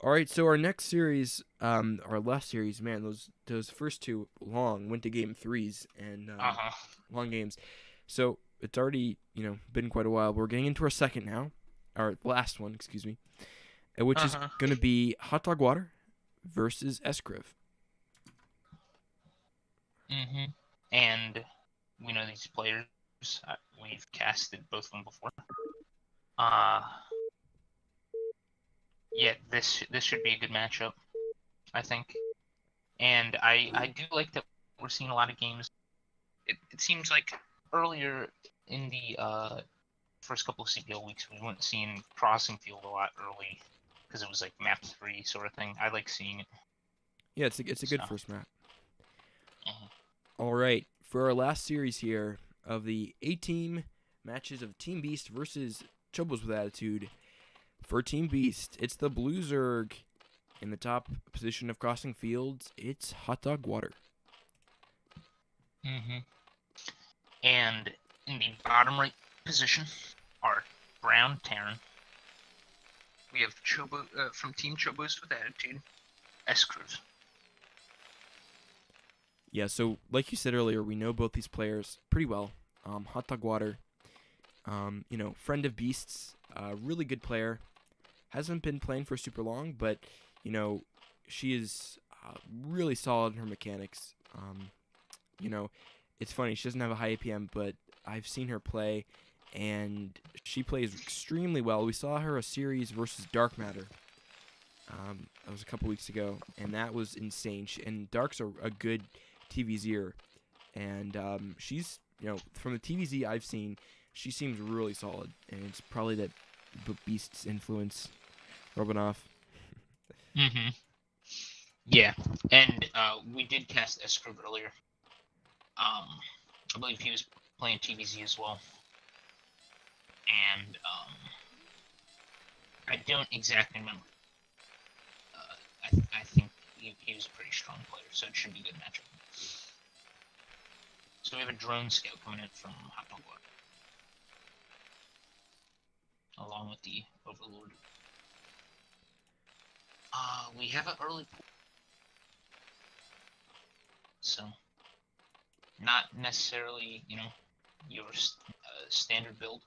All right, so our next series, our last series, man, those first two went to game threes and Uh-huh. long games. So it's already been quite a while. We're getting into our second now, our last one, excuse me, which is Uh-huh. going to be hotdogwater versus sCriv. Mm-hmm. And we know these players. We've casted both of them before. Uh, yeah, this should be a good matchup, I think. And I do like that we're seeing a lot of games. It seems like earlier in the first couple of CPL weeks, we weren't seeing crossing field a lot early because it was like map 3 sort of thing. I like seeing it. Yeah, it's a good So, first map. mhm. All right, for our last series here of the 8-team matches of Team Beast versus Chobos With Attitude. For Team Beast, it's the Blue Zerg. In the top position of crossing fields, it's hotdogwater. Mm-hmm. And in the bottom right position are Brown Terran. We have from Team Chobos With Attitude, sCriv. Yeah, so like you said earlier, we know both these players pretty well. Hotdogwater, friend of Beasts, really good player. Hasn't been playing for super long, but she is really solid in her mechanics. It's funny, she doesn't have a high APM, but I've seen her play, and she plays extremely well. We saw her a series versus Dark Matter. That was a couple weeks ago, and that was insane. And Dark's a good TVZer, and she's, from the TVZ I've seen, she seems really solid, and it's probably that Beast's influence. Gorgonoth. Mm-hmm. Yeah, and we did cast sCriv earlier. I believe he was playing TVZ as well. And I don't exactly remember. I think he was a pretty strong player, so it should be a good matchup. So we have a drone scout coming in from hotdogwater, along with the Overlord. We have an early pool, so not necessarily, your standard build.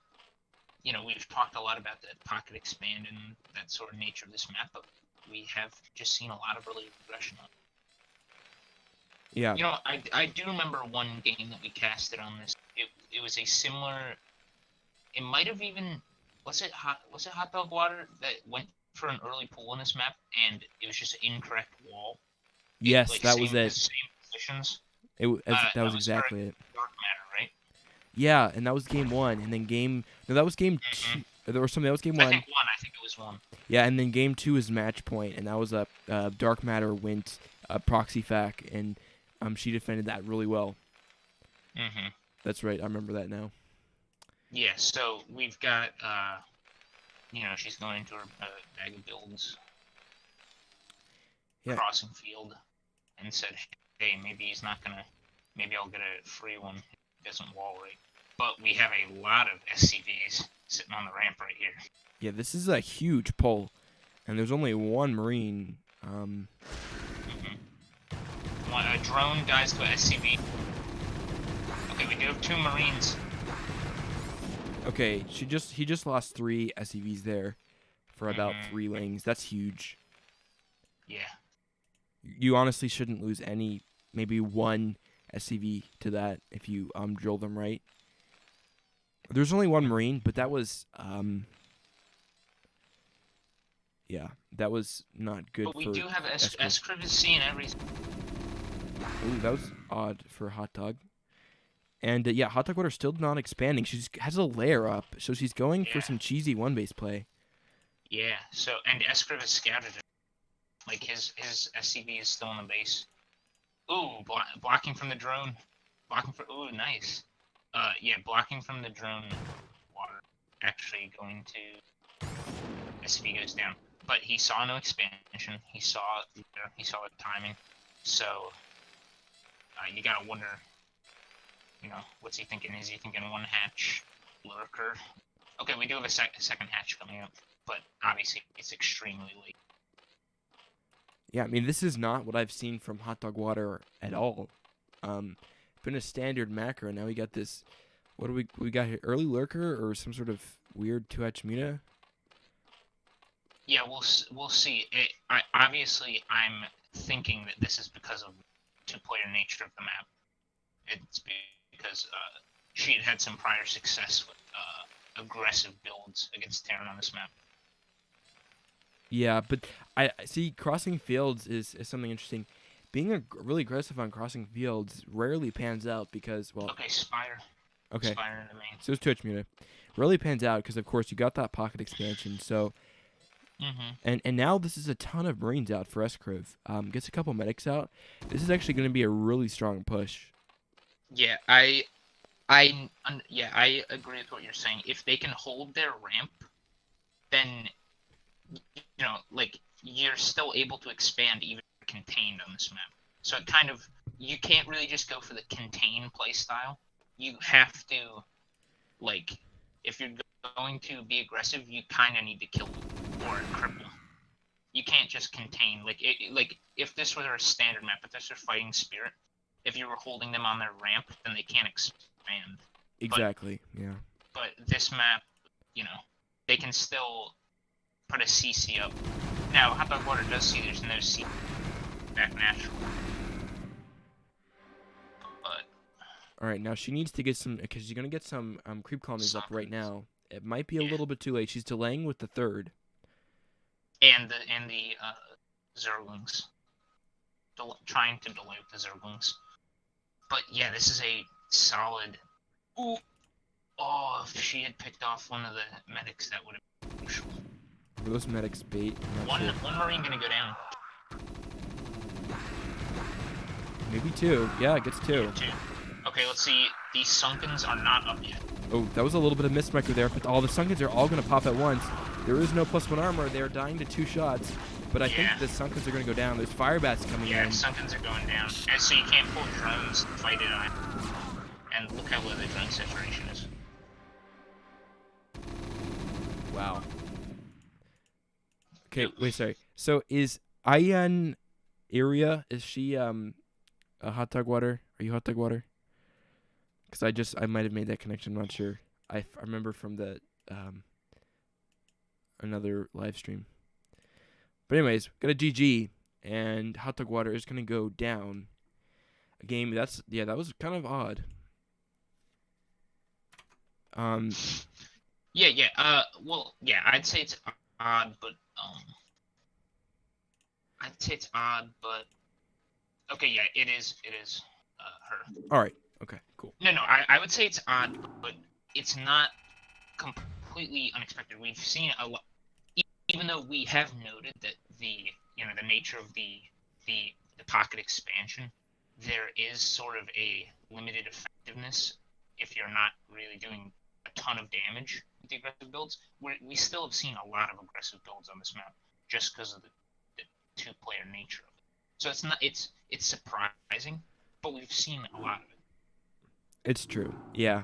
We've talked a lot about the pocket expand and that sort of nature of this map, but we have just seen a lot of early progression on it. Yeah. I do remember one game that we casted on this. It was a similar. It might have even was it hotdogwater that went for an early pull on this map, and it was just an incorrect wall. Yes, that was it. Same positions. That was That was for exactly it. Dark Matter, right? Yeah, and that was game one, and then that was game Mm-hmm. two. Or something. That was game I one. think one. I think it was one. Yeah, and then game two is match point, and that was a Dark Matter went proxy fac, and she defended that really well. Mm-hmm. That's right. I remember that now. Yeah. So we've got she's going into her bag of builds, Yeah. crossing field, and said, hey, maybe I'll get a free one if it doesn't wall right. But we have a lot of SCVs sitting on the ramp right here. Yeah, this is a huge pull, and there's only one Marine. Mm-hmm. A drone dies to a SCV. Okay, we do have 2 Marines. Okay, he just lost 3 SCVs there for about 3 lanes. That's huge. Yeah. You honestly shouldn't lose maybe 1 SCV to that if you drill them right. There's only 1 Marine, but that was that was not good. But we for do have sCriv is seeing everything. Ooh, that was odd for Hot Dog. And hotdogwater still not expanding. She has a layer up, so she's going for some cheesy 1-base play. Yeah. So and sCriv is scouted. Like his SCV is still on the base. Ooh, blocking from the drone. Ooh, nice. Blocking from the drone. Water actually going to SCV goes down, but he saw no expansion. He saw the timing. So you gotta wonder. What's he thinking? Is he thinking 1 hatch lurker? Okay, we do have a second hatch coming up, but obviously it's extremely late. Yeah, I mean, this is not what I've seen from hotdogwater at all. Been a standard macro. Now we got this. What do we got here? Early lurker or some sort of weird 2H Muna? Yeah, we'll see. Obviously, I'm thinking that this is because of two-player nature of the map. It's because she had some prior success with aggressive builds against Terran on this map. Yeah, but I see crossing fields is something interesting. Being really aggressive on crossing fields rarely pans out because, well... Okay, Spire. Okay. Spire in the main. So it's 2H Muna. Rarely pans out because, of course, you got that pocket expansion, so... And now this is a ton of Marines out for sCriv. Gets a couple medics out. This is actually going to be a really strong push. Yeah, I agree with what you're saying. If they can hold their ramp, then like you're still able to expand even contained on this map. So it kind of you can't really just go for the contain playstyle. You have to like if you're going to be aggressive, you kind of need to kill or cripple. You can't just contain like if this were a standard map, if this were fighting spirit, if you were holding them on their ramp, then they can't expand. Exactly. Yeah. But this map, they can still put a CC up. Now, hotdogwater does see there's no CC back natural. But all right, now she needs to get some because she's gonna get some creep colonies up right now. It might be a little bit too late. She's delaying with the third. And the Zerglings. Trying to delay with the Zerglings. But yeah, this is a solid. Ooh. Oh, if she had picked off one of the medics, that would have been crucial. Were those medics bait? One Marine gonna go down. Maybe two. Yeah, it gets two. Yeah, two. Okay, let's see. These Sunkens are not up yet. Oh, that was a little bit of mismicro there, but all the Sunkens are all going to pop at once. There is no +1 armor. They are dying to 2 shots, but I think the Sunkens are going to go down. There's fire bats coming in. Yeah, Sunkens are going down. And so you can't pull drones to fight it on. And look how low the drone saturation is. Wow. Okay, wait, sorry. So is Ayan Iria, is she a hotdogwater? Are you hotdogwater? Because I might have made that connection. I'm not sure. I remember from the another live stream. But anyways, got a GG, and hotdogwater is gonna go down. A game that was kind of odd. I'd say it's odd, but okay, yeah, it is her. All right. Okay. Cool. No, I would say it's odd, but it's not completely unexpected. We've seen a lot, even though we have noted that the nature of the pocket expansion, there is sort of a limited effectiveness if you're not really doing a ton of damage with the aggressive builds. We still have seen a lot of aggressive builds on this map just because of the two-player nature of it. So it's surprising, but we've seen a lot of it. It's true. Yeah.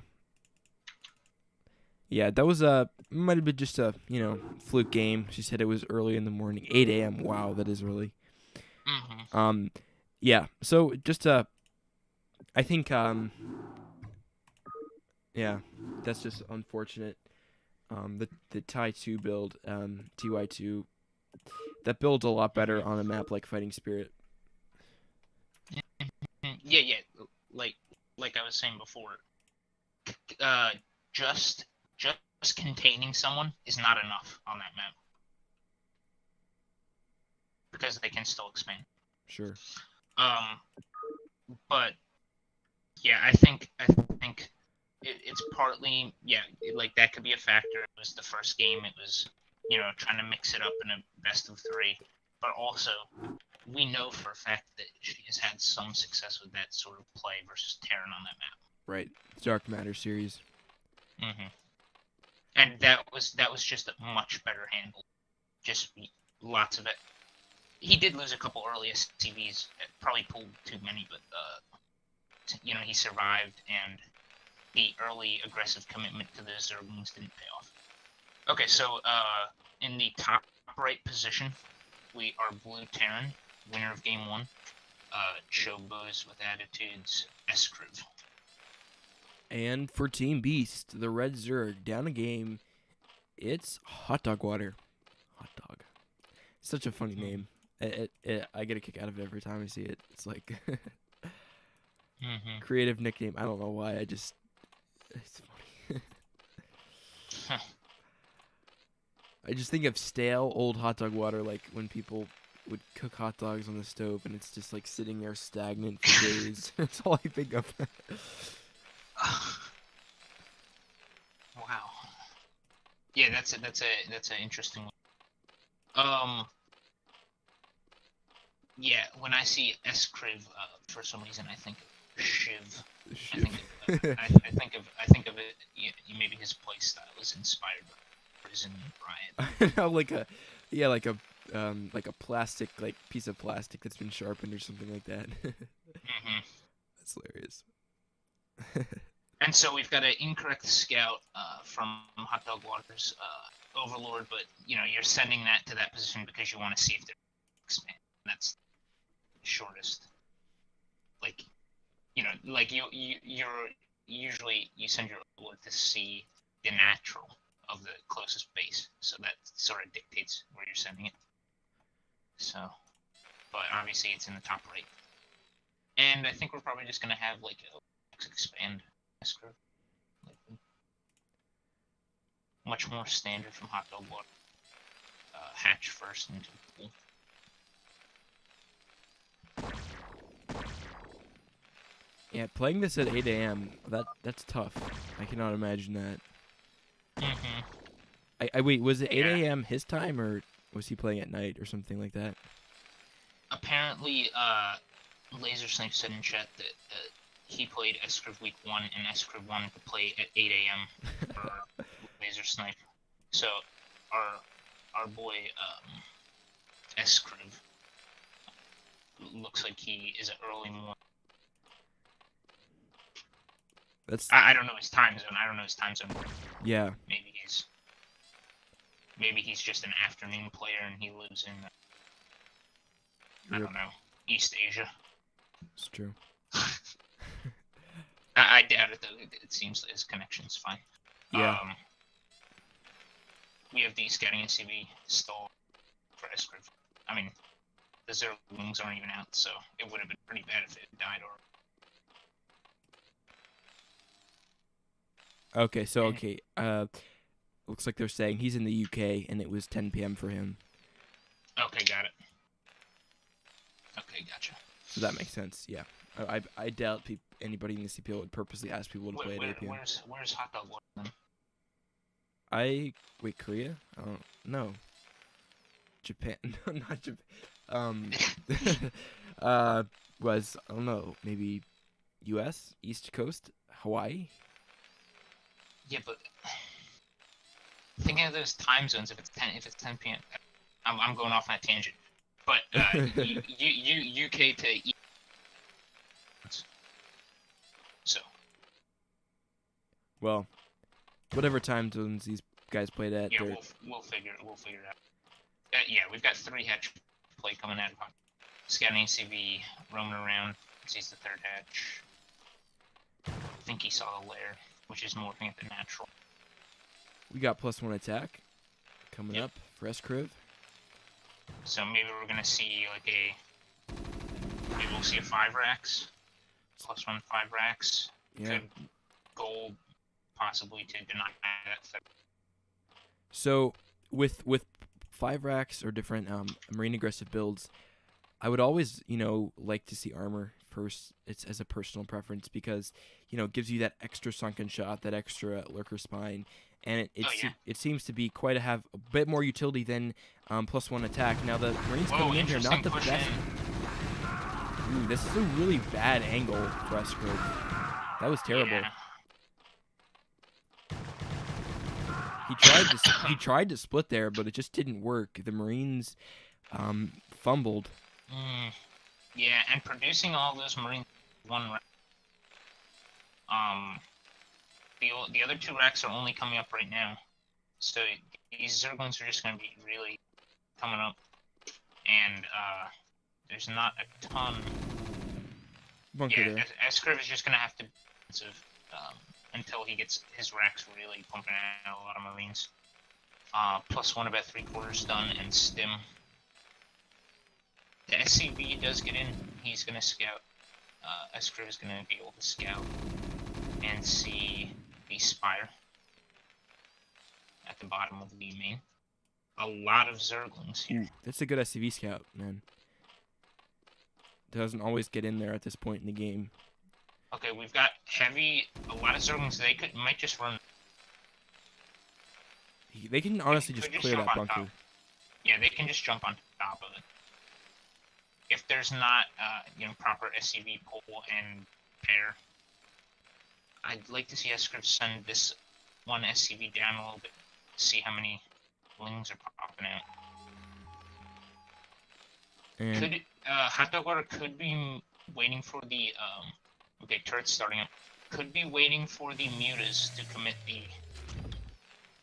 Yeah, that was might have been just a, fluke game. She said it was early in the morning, 8 a.m. Wow, that is early. Mm-hmm. Yeah. So just I think yeah, that's just unfortunate. The Tai 2 build, TY2, that builds a lot better on a map like Fighting Spirit. Yeah. Like I was saying before, just containing someone is not enough on that map because they can still expand. Sure. But yeah, I think it's partly like that could be a factor. It was the first game. It was trying to mix it up in a best of 3, but also we know for a fact that she has had some success with that sort of play versus Terran on that map. Right. Dark Matter series. Mm-hmm. And that was just a much better handle. Just lots of it. He did lose a couple early SCVs. Probably pulled too many, but he survived, and the early aggressive commitment to the Zerglings didn't pay off. Okay, so in the top right position, we are blue Terran. winner of game 1, Chobos With Attitude's sCriv. And for Team Beast, the Red Zerg down a game. It's hotdogwater. Hot dog. Such a funny name. I get a kick out of it every time I see it. It's like creative nickname. I don't know why. It's funny. I just think of stale old hot dog water, like when people would cook hot dogs on the stove and it's just like sitting there stagnant for days. That's all I think of. Wow. Yeah, that's an interesting one. Yeah, when I see sCriv, for some reason I think of Shiv. I think of it. Maybe his playstyle is inspired by Prison Riot. No, like a plastic piece of plastic that's been sharpened or something like that. That's hilarious. And so we've got an incorrect scout from Hot Dog Water's Overlord, but you're sending that to that position because you want to see if they're expand. That's the shortest. You're usually you send your Overlord to see the natural of the closest base, so that sort of dictates where you're sending it. So, but obviously it's in the top right. And I think we're probably just gonna have like a expand sCriv. Much more standard from Hot Dog Water. Hatch first into the pool. Yeah, playing this at 8 a.m. That's tough. I cannot imagine that. I wait. Was it 8 a.m. his time, or was he playing at night or something like that? Apparently, Laser Snipe said in chat that he played sCriv week 1 and sCriv 1 to play at 8 a.m. for Laser Snipe. So our boy sCriv looks like he is an early morning. I don't know his time zone. Yeah. Maybe he's just an afternoon player and he lives in I don't know, East Asia. It's true. I doubt it though. It seems that his connection's fine. Yeah. We have the scouting SCV stalled for sCriv. I mean, the Zero wings aren't even out, so it would have been pretty bad if it died or. Okay, so looks like they're saying he's in the UK and it was 10 p.m. for him. Okay, got it. Okay, gotcha. So that makes sense. Yeah, I doubt anybody in the CPL would purposely ask people to play at 8 p.m. Where's Hot Dog Water then? Wait, Korea? I don't know. Japan? No, not Japan. I don't know, maybe U.S. East Coast, Hawaii. Yeah, but thinking of those time zones, if it's 10 p.m., I'm going off on a tangent. But UK to East. So. Well, whatever time zones these guys played at. Yeah, we'll figure it out. Yeah, we've got 3 hatch play coming out. Scouting CV roaming around. Sees the 3rd hatch. I think he saw the lair, which is morphing at the natural. We got +1 attack coming up for sCriv. So maybe we're gonna see maybe we'll see a 5 racks, +1 5 racks. Yeah. Good gold, possibly to deny that. So with 5 racks or different marine aggressive builds, I would always like to see armor first. It's as a personal preference because it gives you that extra sunken shot, that extra lurker spine, and it seems to be have a bit more utility than +1 attack. Now the Marines coming in here, not the best. Ooh, this is a really bad angle for sCriv. That was terrible. Yeah. He tried to split there, but it just didn't work. The Marines fumbled. Yeah, and producing all those Marines one rack. The other 2 racks are only coming up right now, so these Zerglings are just gonna be really coming up, and there's not a ton. Bunker Yeah, there. sCriv is just gonna have to be defensive until he gets his racks really pumping out a lot of Marines. +1 about 3/4 done, and stim. The SCV does get in. He's gonna scout. sCriv is gonna be able to scout and see the spire at the bottom of the main. A lot of Zerglings here. Ooh, that's a good SCV scout, man. Doesn't always get in there at this point in the game. Okay, we've got heavy. A lot of Zerglings. They might just run. They can honestly just could clear jump that on bunker. top. Yeah, they can just jump on top of it. If there's not, proper SCV pull and pair, I'd like to see sCriv send this one SCV down a little bit, see how many lings are popping out. And Could hotdogwater could be waiting for the okay, turret's starting up. Could be waiting for the mutas to commit the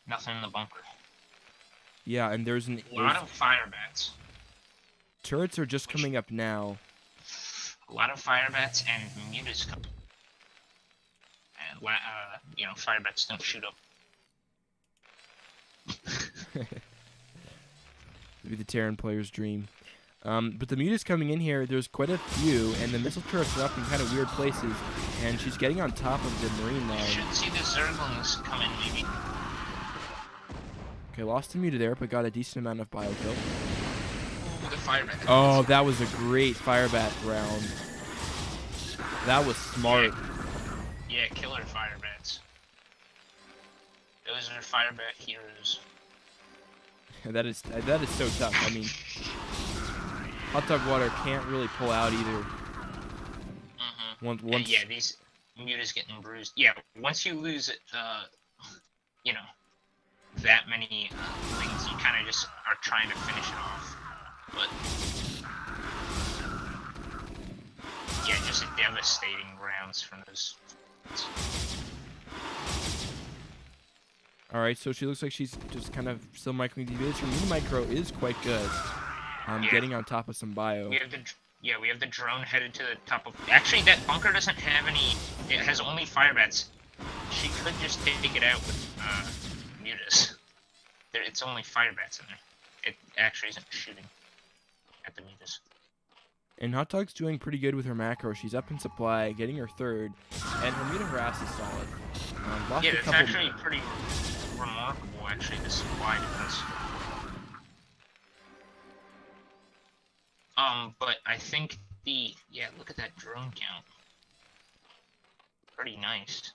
nothing in the bunker. yeah, and there's A lot of fire bats. turrets are just coming up now. A lot of fire bats and mutas come. And fire bats don't shoot up. Maybe the Terran player's dream. But the muta's coming in here. There's quite a few, and the missile turrets are up in kind of weird places. And she's getting on top of the Marine You line. should see the Zerglings come in, maybe. Okay, lost the muta there, but got a decent amount of bio kill. Ooh, the fire bat. Oh, that was a great firebat round. That was smart. Yeah, killer fire bats. Those are fire bat heroes. That is so tough. I mean, hotdogwater can't really pull out either. Once Yeah, these mutas getting bruised. Yeah, once you lose it, that many things, you kind of just are trying to finish it off. But yeah, just devastating rounds from those. All right, so she looks like she's just kind of still microing the units. Her mini micro is quite good. Yeah. Getting on top of some bio. We have the drone headed to the top of. Actually, that bunker doesn't have any. It has only fire bats. She could just take it out with mutas. It's only fire bats in there. It actually isn't shooting at the mutas. And Hot Dog's doing pretty good with her macro. She's up in supply, getting her third, and her muta harass is solid. Lost Yeah, a that's couple. actually pretty remarkable. Actually, the supply difference. But I think look at that drone count. Pretty nice.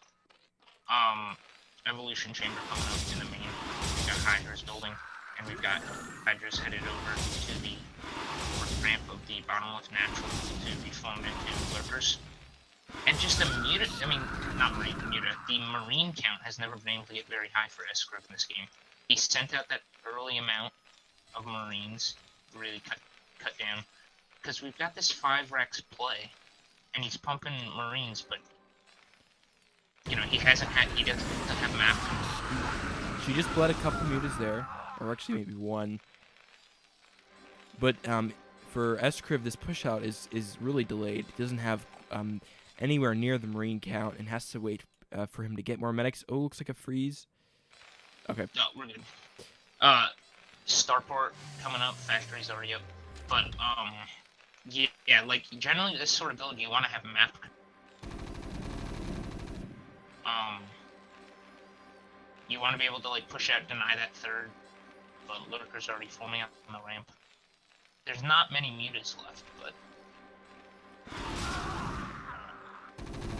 Evolution chamber coming up in the main. We've got Hydra's building, and we've got Hydra's headed over to the ramp of the bottomless natural to be formed into lurkers. And just the muta, the marine count has never been able to get very high for sCriv in this game. He sent out that early amount of marines, really cut down, because we've got this 5 Rex play, and he's pumping marines, but he doesn't have map. She just bled a couple mutas there, or actually maybe one. But for sCriv, this push out is really delayed. It doesn't have anywhere near the marine count, and has to wait for him to get more medics. Oh, looks like a freeze. Okay. No, we're good. Starport coming up, factory's already up. But yeah, like generally this sort of build you want to have map. You want to be able to like push out, deny that third, but lurkers already forming up on the ramp. There's not many mutas left, but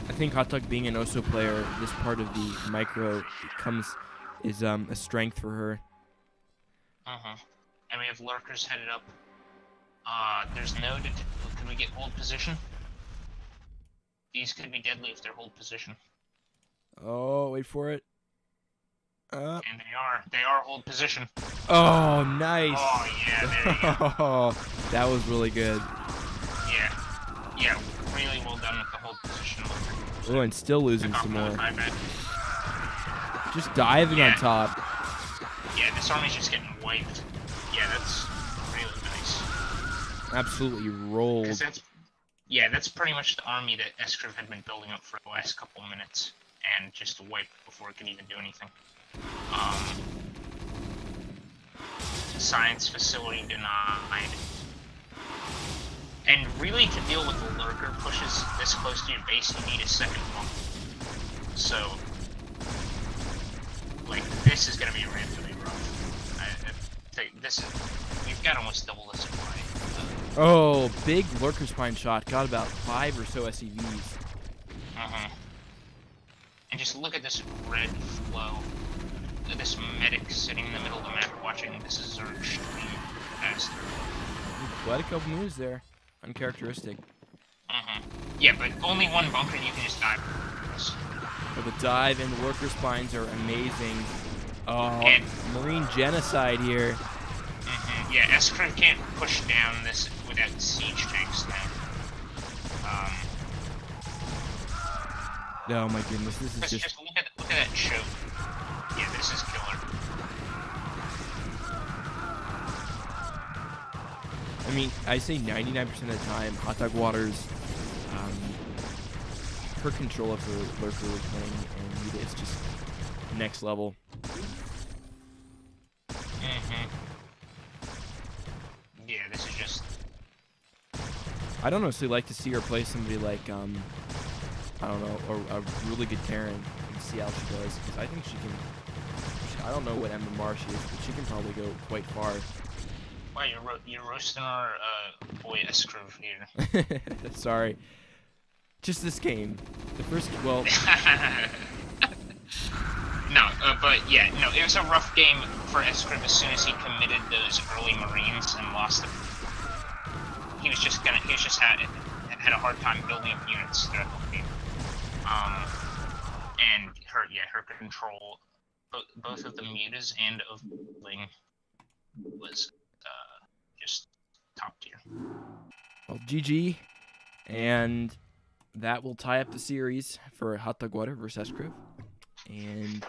I think Hot Dog being an Oso player, this part of the micro is a strength for her. And we have lurkers headed up. There's no. Can we get hold position? These could be deadly if they're hold position. Oh, wait for it. And they are hold position. Oh, nice. Oh yeah, there you go. Oh, that was really good. Yeah, really well done with the hold position. Oh, and still losing Took off some another more. 5 bet. Just diving on top. Yeah, this army's just getting wiped. Yeah, that's really nice. absolutely Because rolled. that's pretty much the army that sCriv had been building up for the last couple of minutes, and just wiped before it could even do anything. Science facility denied. And really, to deal with the lurker pushes this close to your base, you need a second pump. So, like, this is gonna be really rough. I think this is, we've got almost double the supply. Oh, big lurker spine shot. Got about 5 or so SCVs. And just look at this red flow. This medic sitting in the middle of the map watching this is Zerg stream past through. Quite a couple moves there. Uncharacteristic. Yeah, but only one bunker you can just dive. But the dive and the lurker spines are amazing. Oh, And Marine genocide here. yeah, sCriv can't push down this without siege tanks now. Oh my goodness, this is Just just... look at that show. Yeah, this is killer. I mean, I say 99% of the time, hotdogwater's her control of her lurker playing and Muta is just next level. Yeah, this is just... I'd honestly like to see her play somebody like, I don't know, a really good Terran and see how she does. Because I think she can, I don't know what MMR she is, but she can probably go quite far. Wow, you're roasting our boy sCriv here. Sorry. Just this game. The first, well... No, but yeah, no, it was a rough game for sCriv as soon as he committed those early Marines and lost them. He was just had a hard time building up units throughout the game. And her control, both of the mutas and of building was just top tier. Well, GG, and that will tie up the series for hotdogwater versus sCriv. And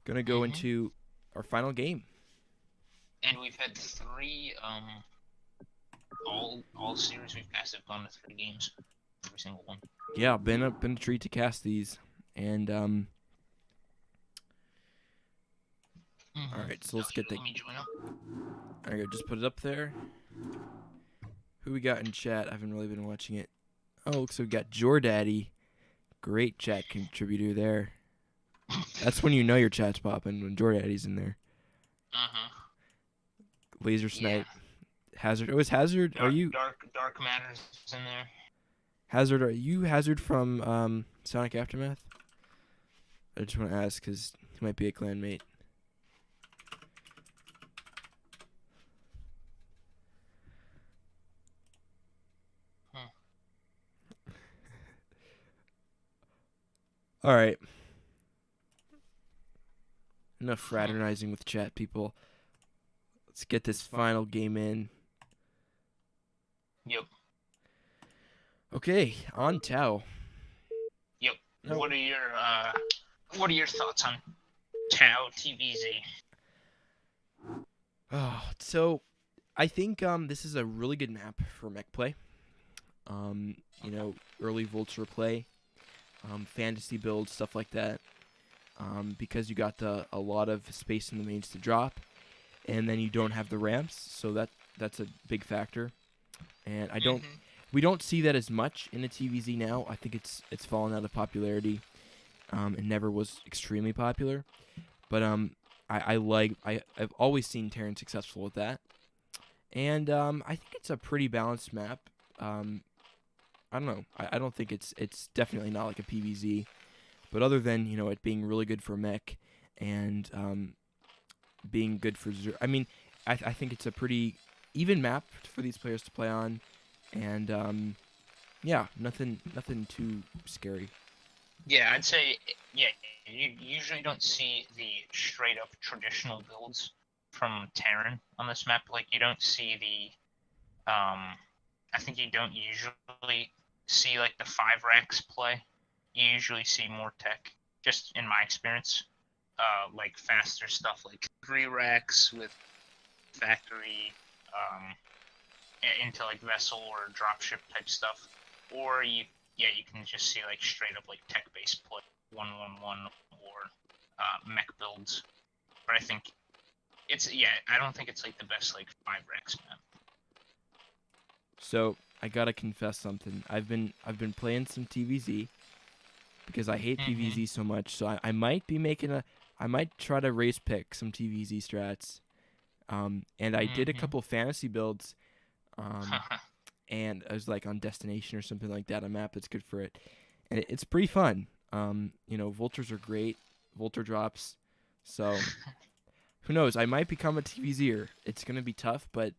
gonna go into our final game. And we've had 3 all series we've cast have gone to 3 games. Every single one. Yeah, been a treat to cast these. And alright, so let's get the... Let me join up. Alright, just put it up there. Who we got in chat? I haven't really been watching it. Oh, so we got Jordaddy. Great chat contributor there. That's when you know your chat's popping, when Jordaddy's in there. Laser Snipe. Yeah. Hazard. Oh, is Hazard? Are you... Dark Matter's in there. Hazard, are you Hazard from Sonic Aftermath? I just want to ask, because he might be a clanmate. Alright. Enough fraternizing with chat, people. Let's get this final game in. Yep. Okay, on Tau. Yep. No. What are your thoughts on Tau TVZ? Oh, so I think this is a really good map for mech play. You know, early Vulture play, fantasy builds, stuff like that. Because you got a lot of space in the mains to drop, and then you don't have the ramps, so that's a big factor. And we don't see that as much in the TVZ now. I think it's fallen out of popularity. It never was extremely popular, but I've always seen Terran successful with that, and I think it's a pretty balanced map. I don't know. I don't think it's definitely not like a PVZ, but other than it being really good for mech and being good for I mean, I think it's a pretty even map for these players to play on, and yeah, nothing too scary. Yeah, I'd say you usually don't see the straight up traditional builds from Terran on this map. Like you don't see the I think you don't usually see like the 5 racks play. You usually see more tech, just in my experience. Like faster stuff like 3 racks with factory into like vessel or dropship type stuff, or you can just see like straight up like tech-based play 1-1-1 or mech builds. But I think I don't think it's like the best like 5-Rex map. So I gotta confess something. I've been playing some TVZ because I hate PVZ so much. So I might be I might try to race pick some TVZ strats. And I did a couple fantasy builds. And I was like on Destination or something like that, a map that's good for it. And it's pretty fun. Vultures are great. Vulture drops. So who knows? I might become a TVZer. It's gonna be tough, but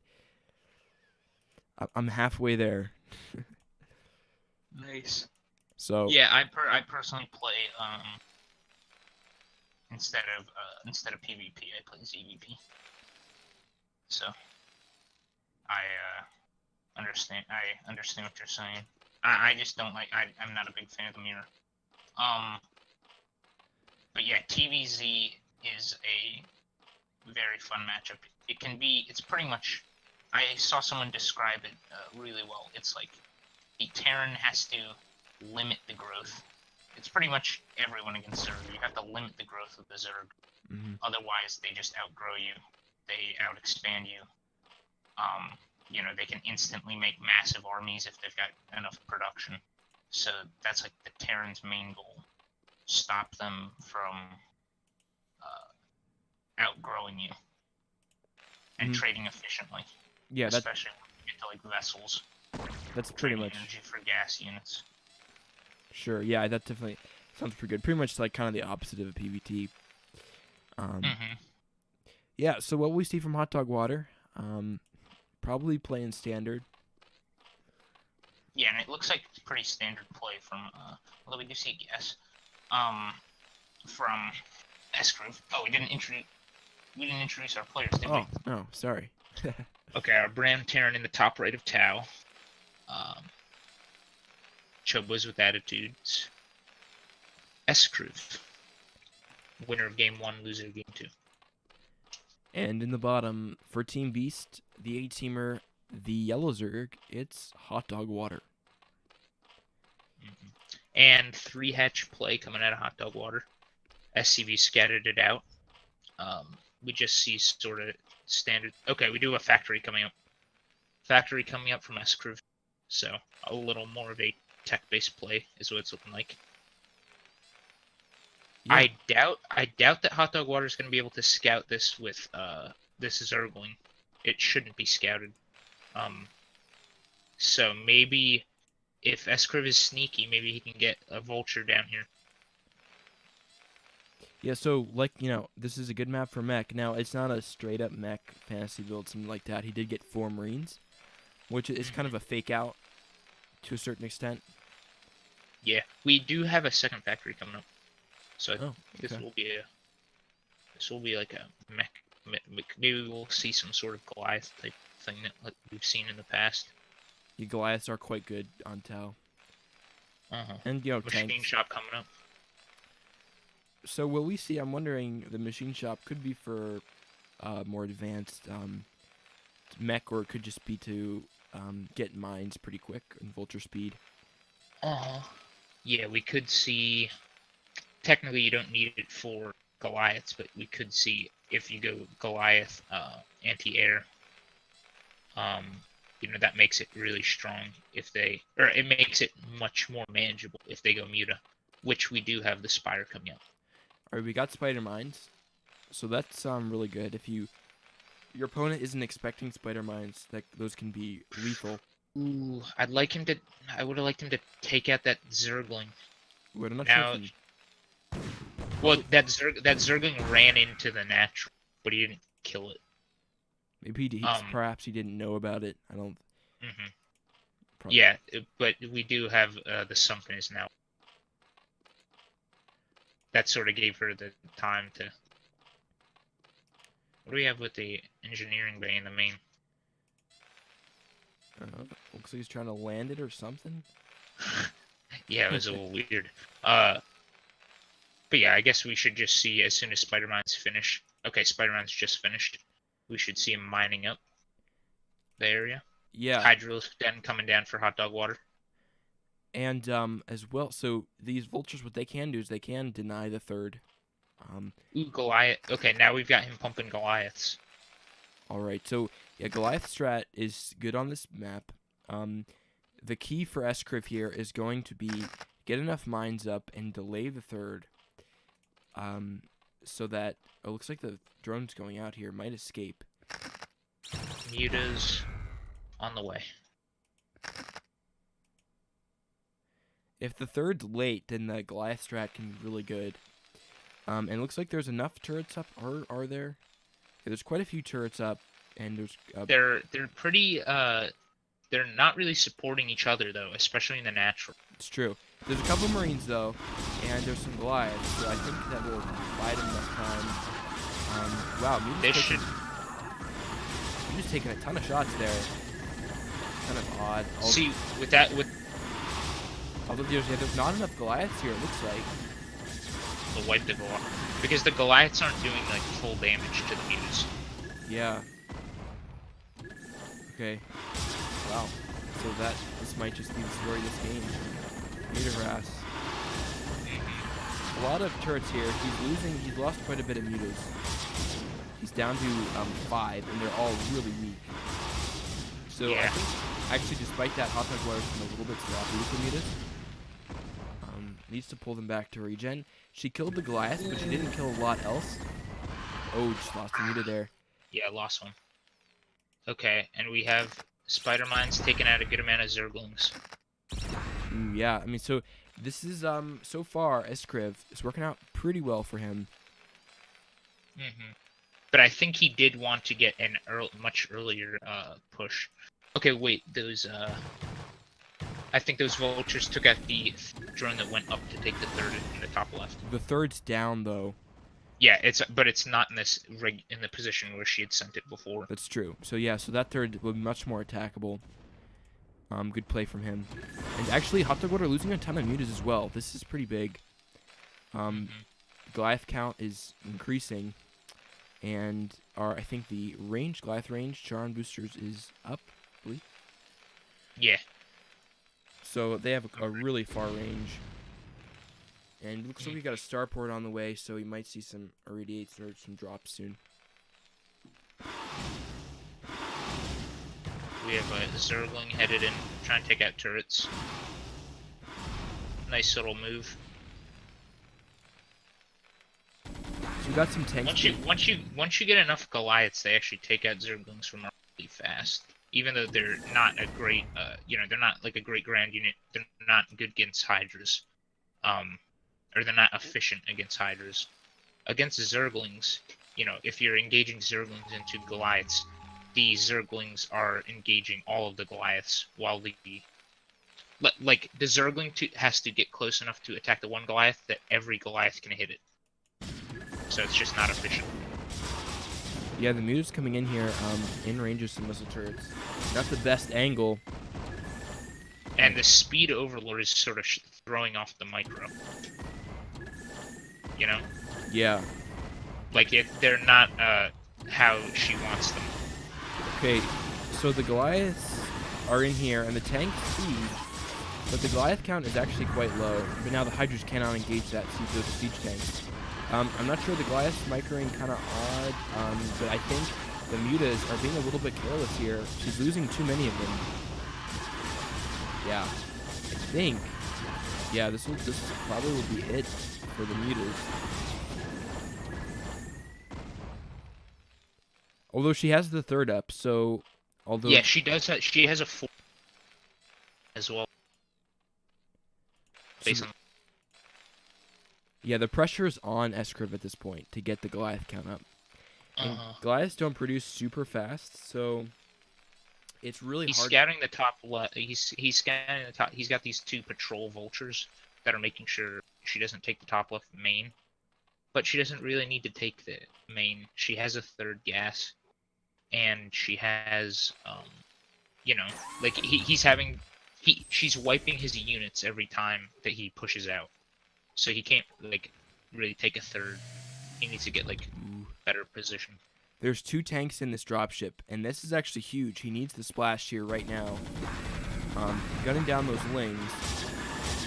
I'm halfway there. Nice. So yeah, I personally play instead of PvP, I play ZVP. So I understand what you're saying. I just don't like. I'm not a big fan of the mirror. But yeah, TVZ is a very fun matchup. It's pretty much. I saw someone describe it really well. It's like the Terran has to limit the growth. It's pretty much everyone against Zerg. You have to limit the growth of the Zerg. Otherwise, they just outgrow you. They out-expand you. They can instantly make massive armies if they've got enough production. So that's like the Terran's main goal. Stop them from outgrowing you and trading efficiently. Yeah, especially when you get to like vessels. That's pretty much energy for gas units. Sure. Yeah, that definitely sounds pretty good. Pretty much like kind of the opposite of a PvT. Yeah. So what we see from hotdogwater, probably playing standard. Yeah, and it looks like it's pretty standard play from. Although we do see gas. From sCriv. Oh, we didn't introduce our players, did we? Oh, sorry. Okay, our Bram Terran in the top right of Tau. Chobos With Attitudes. sCriv. Winner of game 1, loser of game 2. And in the bottom, for Team Beast, the 8-teamer, the Yellow Zerg, it's hotdogwater. And 3-hatch play coming out of hotdogwater. SCV scattered it out. We just see sort of standard. Okay, we do have factory coming up. Factory coming up from sCriv. So a little more of a tech-based play is what it's looking like. Yeah. I doubt that hotdogwater is going to be able to scout this with this Zergling. It shouldn't be scouted. So maybe if sCriv is sneaky, maybe he can get a vulture down here. Yeah, so, this is a good map for mech. Now, it's not a straight-up mech fantasy build, something like that. He did get 4 Marines, which is kind of a fake-out to a certain extent. Yeah, we do have a second factory coming up. So okay. this will be like a mech. Maybe we'll see some sort of Goliath type thing that we've seen in the past. The Goliaths are quite good on Tau. And, machine tanks. shop coming up. So will we see? I'm wondering, the machine shop could be for more advanced mech, or it could just be to get mines pretty quick and vulture speed. Yeah, we could see. Technically, you don't need it for Goliaths, but we could see if you go Goliath anti-air. That makes it really strong it makes it much more manageable if they go Muta, which we do have the Spire coming up. Alright, we got spider mines, so that's really good. If your opponent isn't expecting spider mines, those can be lethal. Ooh, I would have liked him to take out that Zergling. Wait, I'm not sure if Well, that Zergling ran into the natural, but he didn't kill it. Maybe perhaps he didn't know about it. I don't. Yeah, but we do have the Sunkeness now. That sort of gave her the time to. What do we have with the engineering bay in the main? Looks like he's trying to land it or something. Yeah, it was a little weird. But yeah, I guess we should just see as soon as Spider-Man's finished. Okay, Spider-Man's just finished. We should see him mining up the area. Yeah, Hydro's den coming down for hotdogwater. and as well. So these vultures, what they can do is they can deny the third. Ooh, Goliath. Okay, now we've got him pumping Goliaths. All right, so yeah, Goliath strat is good on this map. The key for sCriv here is going to be get enough mines up and delay the third. So that it looks like the drone's going out here might escape. Muta's on the way. If the third's late, then the Goliath strat can be really good. And it looks like there's enough turrets up. Are there? Yeah, there's quite a few turrets up, and there's. They're pretty. They're not really supporting each other though, especially in the natural. It's true. There's a couple Marines though, and there's some Goliaths, so I think that will buy them enough time. Wow, Mewtwo's taking a ton of shots there. Kind of odd. See, Although there's not enough Goliaths here, it looks like. they'll wipe the Goliath because the Goliaths aren't doing like full damage to the Mutas. Yeah. Okay. Wow. So this might just be the story of this game. Muta harass. A lot of turrets here. He's lost quite a bit of mutas. He's down to 5, and they're all really weak. So Yeah. I think actually, despite that, hotdogwater's been a little bit sloppy with the mutas. Needs to pull them back to regen. She killed the Goliath, but she didn't kill a lot else. Oh, just lost a muta there. Yeah, lost one. Okay, and we have Spider Mines taking out a good amount of Zerglings. Ooh, yeah, I mean, so this is so far sCriv is working out pretty well for him. But I think he did want to get an much earlier push. Okay, wait, those I think those vultures took out the drone that went up to take the third in the top left. The third's down though. Yeah, but it's not in this in the position where she had sent it before. That's true. So yeah, so that third will be much more attackable. Good play from him. And actually, hotdogwater losing a ton of mutas as well. This is pretty big. Goliath count is increasing, and I think the Goliath range, Charon boosters is up, I believe. Yeah. So they have a really far range. And looks like we got a starport on the way, so we might see some irradiates or some drops soon. We have a Zergling headed in, trying to take out turrets. Nice little move. So we got some tanks. Once you get enough Goliaths, they actually take out Zerglings from really fast. Even though they're not a great, they're not like a great ground unit. They're not good against Hydras, or they're not efficient against Hydras. Against Zerglings, if you're engaging Zerglings into Goliaths, the Zerglings are engaging all of the Goliaths, while the Zergling has to get close enough to attack the one Goliath that every Goliath can hit it. So it's just not efficient. Yeah, the muta's coming in here in range of some missile turrets. Not the best angle. And the speed overlord is sort of throwing off the micro. Yeah. Like, they're not how she wants them. Okay, so the Goliaths are in here, and the tanks siege, but the Goliath count is actually quite low. But now the Hydras cannot engage those siege tanks. I'm not sure, the Goliath's microing kind of odd, but I think the mutas are being a little bit careless here. She's losing too many of them. Yeah, I think. Yeah, this probably will be it for the mutas. Although she has the third up, so although yeah, she does. She has a 4 as well. So yeah, the pressure is on sCriv at this point to get the Goliath count up. And Goliaths don't produce super fast, so it's really hard. He's scouting the top left. He's scouting the top. He's got these 2 patrol vultures that are making sure she doesn't take the top left main. But she doesn't really need to take the main. She has a 3rd gas, and she has, she's wiping his units every time that he pushes out. So he can't really take a 3rd. He needs to get better position. There's 2 tanks in this dropship, and this is actually huge. He needs the splash here right now. Gunning down those lings,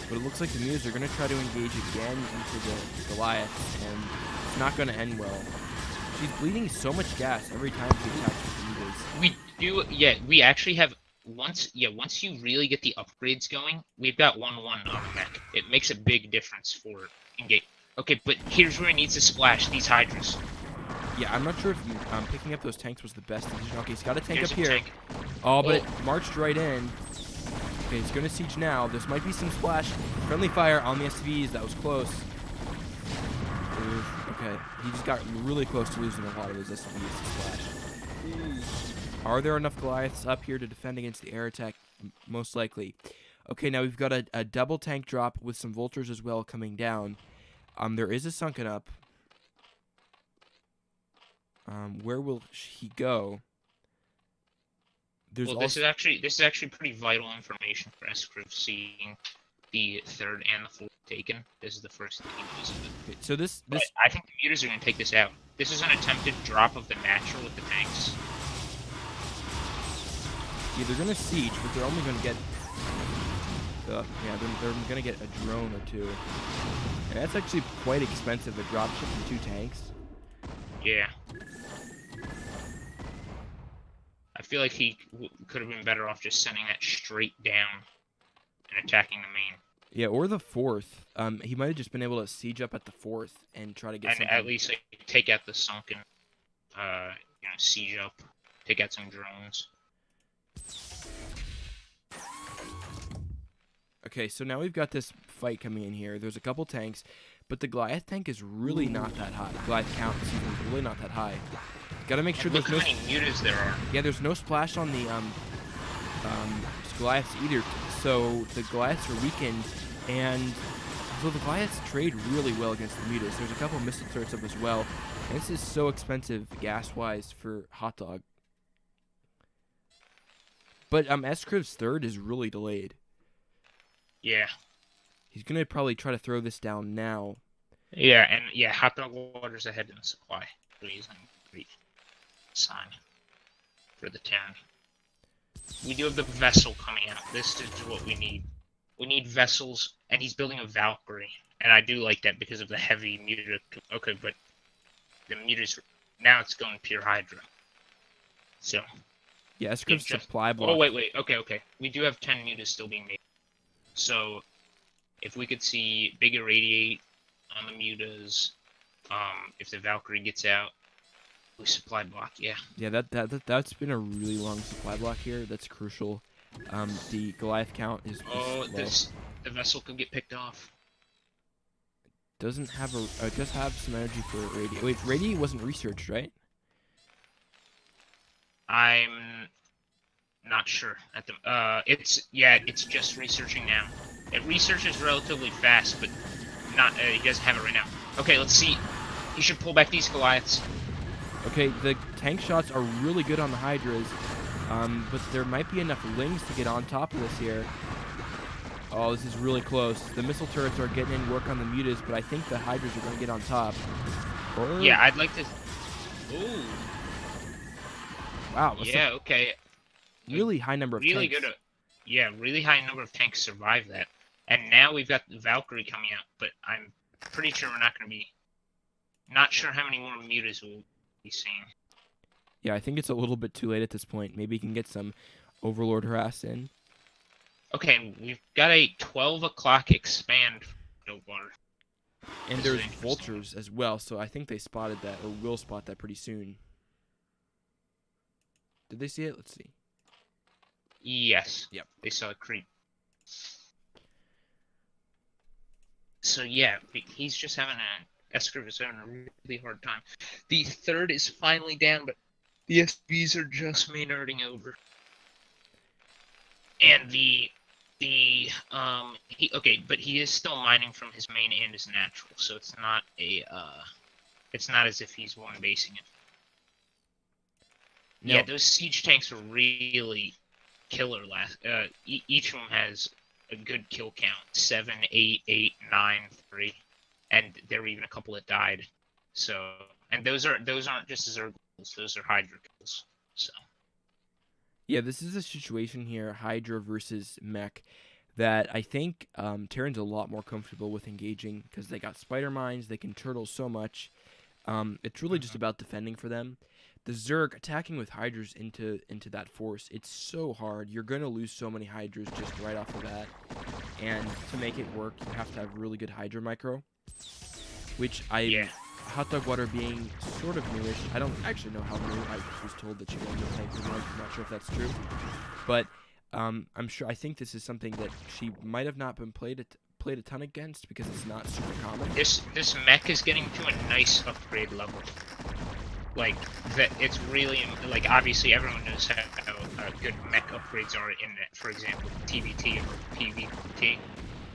but it looks like the Mutas are going to try to engage again into the Goliath, and it's not going to end well. She's bleeding so much gas every time she attacks with the Mutas. We do, yeah, we actually have, once you really get the upgrades going, we've got 1-1 on the mech. It makes a big difference for engage. Okay, but here's where he needs to splash, these Hydras. Yeah, I'm not sure if picking up those tanks was the best decision. Okay, he's got a tank There's up a here. tank. Oh, but it marched right in. Okay, he's going to siege now. This might be some splash. Friendly fire on the SCVs. That was close. Oof. Okay, he just got really close to losing a lot of his SCVs to splash. Are there enough Goliaths up here to defend against the air attack? Most likely. Okay, now we've got a double tank drop with some vultures as well coming down. There is a sunken up. Where will he go? Well, this is actually pretty vital information for sCriv, seeing the 3rd and the 4th taken. This is the first thing he knows of it. Okay, so this But I think the Mutas are going to take this out. This is an attempted drop of the natural with the tanks. yeah, they're gonna siege, but they're only gonna get they're gonna get a drone or 2, and that's actually quite expensive. A dropship and 2 tanks. Yeah. I feel like he could have been better off just sending that straight down and attacking the main. Yeah, or the 4th. He might have just been able to siege up at the 4th and try to get. And at least like, take out the sunken, siege up, take out some drones. Okay, so now we've got this fight coming in here. There's a couple tanks, but the Goliath tank is really not that high. Goliath count, excuse me, is really not that high. Gotta make sure Look there's how no. many Mutas there are. Yeah, there's no splash on the Goliaths either, so the Goliaths are weakened, and so the Goliaths trade really well against the Mutas. There's a couple missile turrets up as well, and this is so expensive gas-wise for Hot Dog. But sCriv's 3rd is really delayed. Yeah. He's gonna probably try to throw this down now. Yeah, and yeah, hotdogwater's ahead in the supply. Great sign for the town. We do have the vessel coming out. This is what we need. We need vessels, and he's building a Valkyrie. And I do like that because of the heavy Muta. Okay, but the Mutas, now it's going pure Hydra. So. Yeah, sCriv's supply block. Oh, wait. Okay. We do have 10 Mutas still being made. So, if we could see big irradiate on the Mutas, if the Valkyrie gets out, we supply block, yeah. Yeah, that's been a really long supply block here. That's crucial. The Goliath count is Oh, low. the vessel could get picked off. Doesn't have just have some energy for radiate. Wait, radiate wasn't researched, right? I'm not sure at the it's just researching now. It researches relatively fast, but not he doesn't have it right now. Okay, let's see. He should pull back these Goliaths. Okay, the tank shots are really good on the Hydras, but there might be enough lings to get on top of this here. Oh, this is really close. The missile turrets are getting in work on the Mutas, but I think the Hydras are going to get on top. Or... Yeah, I'd like to... Ooh. Wow. Yeah, okay. Really high number of really tanks. Good. Really high number of tanks survive that. And now we've got the Valkyrie coming out, but I'm pretty sure we're not going to be... Not sure how many more Mutas we'll be seeing. Yeah, I think it's a little bit too late at this point. Maybe you can get some Overlord harass in. Okay, we've got a 12 o'clock expand water. And there's vultures as well, so I think they spotted that, or will spot that pretty soon. Did they see it? Let's see. Yes. Yep. They saw a creep. So yeah, he's just having sCriv is having a really hard time. The 3rd is finally down, but the SBs are just maynarding over. And but he is still mining from his main and his natural, so it's not as if he's one basing it. No. Yeah, those siege tanks are really killer. Each of them has a good kill count: 7, 8, 8, 9, 3, and there were even a couple that died. So, and those aren't just Zerg Those are Hydra kills. So. Yeah, this is a situation here, Hydra versus Mech, that I think Terran's a lot more comfortable with engaging because they got spider mines, they can turtle so much. It's really just about defending for them. The Zerg attacking with Hydras into that force, it's so hard. You're going to lose so many Hydras just right off the bat. And to make it work, you have to have really good Hydra micro, which hotdogwater being sort of newish. I don't actually know how new. I was told that she won't be playing for months. I'm not sure if that's true. But I think this is something that she might have not been played a ton against because it's not super common. This mech is getting to a nice upgrade level. Like that, it's really like obviously everyone knows how good mech upgrades are in, for example, TVT or PVT.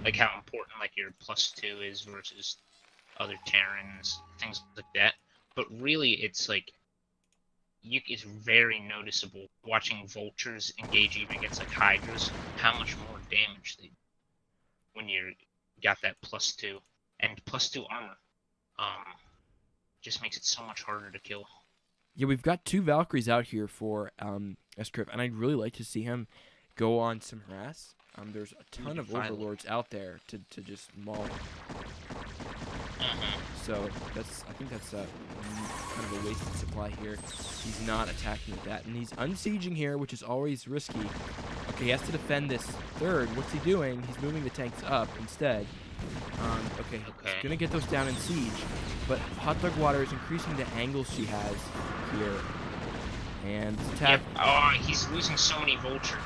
Like how important like your +2 is versus other Terrans, things like that. But really, it's like it's very noticeable watching vultures engage even against like hydras, how much more damage they do when you got that +2 and +2 armor. Just makes it so much harder to kill. Yeah, we've got 2 Valkyries out here for sCriv, and I'd really like to see him go on some harass. There's a ton of overlords out there to just maul. So I think that's kind of a wasted supply here. He's not attacking with that, and he's unsieging here, which is always risky. Okay, he has to defend this third. What's he doing? He's moving the tanks up instead. Okay, he's gonna get those down in siege, but hotdogwater is increasing the angles she has here, and attack. Yep. Oh, he's losing so many vultures.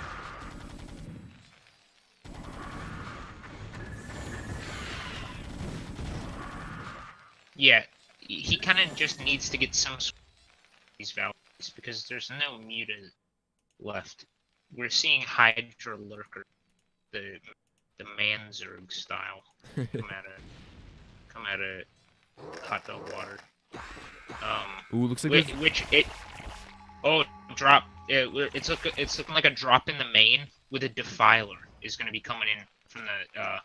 Yeah, he kind of just needs to get some sort of these values because there's no muta left. We're seeing Hydra Lurker, the Manzurg style, come out of hotdogwater. Ooh, looks like drop. It's looking like a drop in the main with a Defiler is going to be coming in from the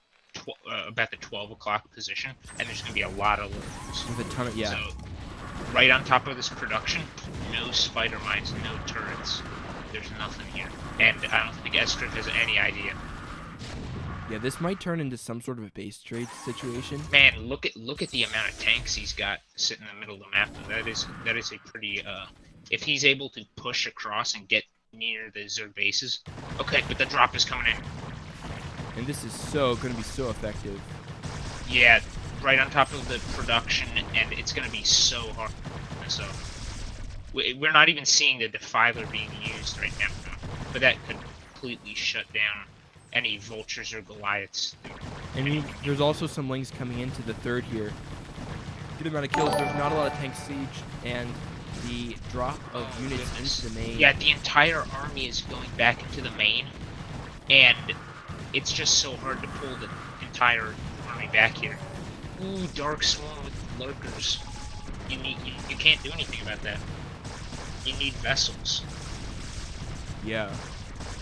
about the 12 o'clock position, and there's going to be a lot of lurkers. With a ton of, So, right on top of this production, no spider mines, no turrets. There's nothing here. And I don't think sCriv has any idea. Yeah, this might turn into some sort of a base trade situation. Man, look at the amount of tanks he's got sitting in the middle of the map. That is a pretty if he's able to push across and get near the Zerg bases. Okay, but the drop is coming in. And this is going to be so effective. Yeah, right on top of the production, and it's going to be so hard. So we're not even seeing the Defiler being used right now, but that could completely shut down any vultures or Goliaths. And there's also some lings coming into the third here. Good amount of kills. There's not a lot of tank siege, and the drop of units into the main. Yeah, the entire army is going back into the main, and it's just so hard to pull the entire army back here. Ooh, Dark Swarm with lurkers. You can't do anything about that. You need vessels. Yeah.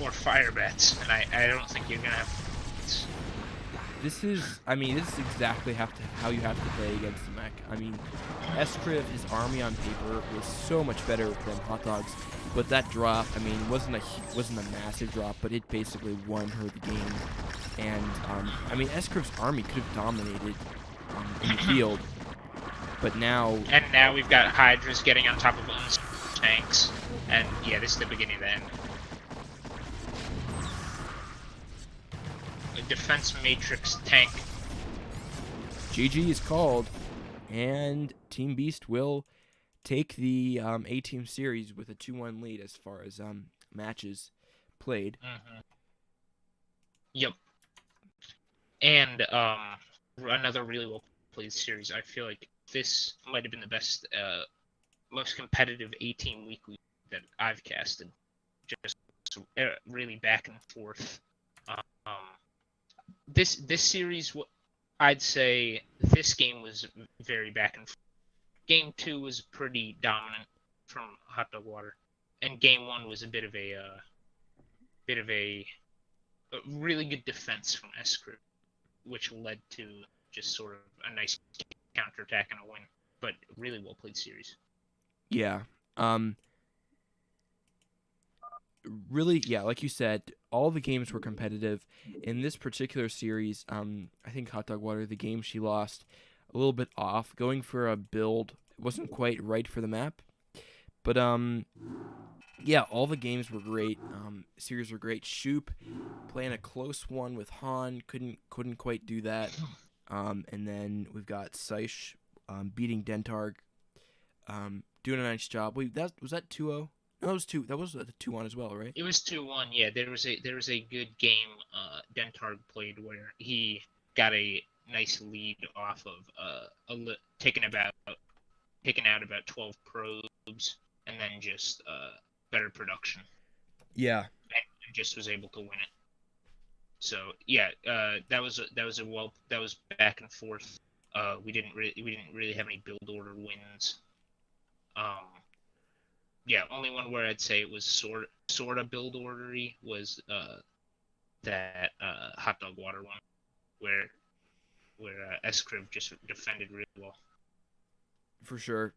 Or fire bats, and I don't think you're gonna have. This is exactly how you have to play against the mech. I mean, sCriv, his army on paper was so much better than Hot Dogs, but that drop, I mean, wasn't a massive drop, but it basically won her the game. And I mean, sCriv's army could have dominated in the field, but now. And now we've got Hydras getting on top of tanks, and yeah, this is the beginning of the end. A defense matrix tank. GG is called, and Team Beast will take the A-Team series with a 2-1 lead as far as matches played. Yep. And another really well played series. I feel like this might have been the best, most competitive A-Team weekly that I've casted. Just really back and forth. This series, I'd say this game was very back and forth. Game 2 was pretty dominant from hotdogwater, and Game 1 was a bit of a really good defense from sCriv, which led to just sort of a nice counterattack and a win. But really well played series. Yeah, Um, really, yeah, like you said, all the games were competitive. In this particular series, I think hotdogwater, the game she lost, a little bit off. Going for a build wasn't quite right for the map. But yeah, all the games were great. Series were great. Shoop playing a close one with Han couldn't quite do that. And then we've got Seish beating Dentarg, doing a nice job. Wait, that was that 2-0? No, that was two. That was a 2-1 as well, right? It was 2-1. Yeah, there was a good game Dentarg played where he got a nice lead off of taking out about 12 probes and then just better production Yeah, and just was able to win it. So yeah, that was back and forth. We didn't really have any build order wins. Um, yeah, only one where I'd say it was sort of build ordery was that hotdogwater one where sCriv just defended really well. for sure.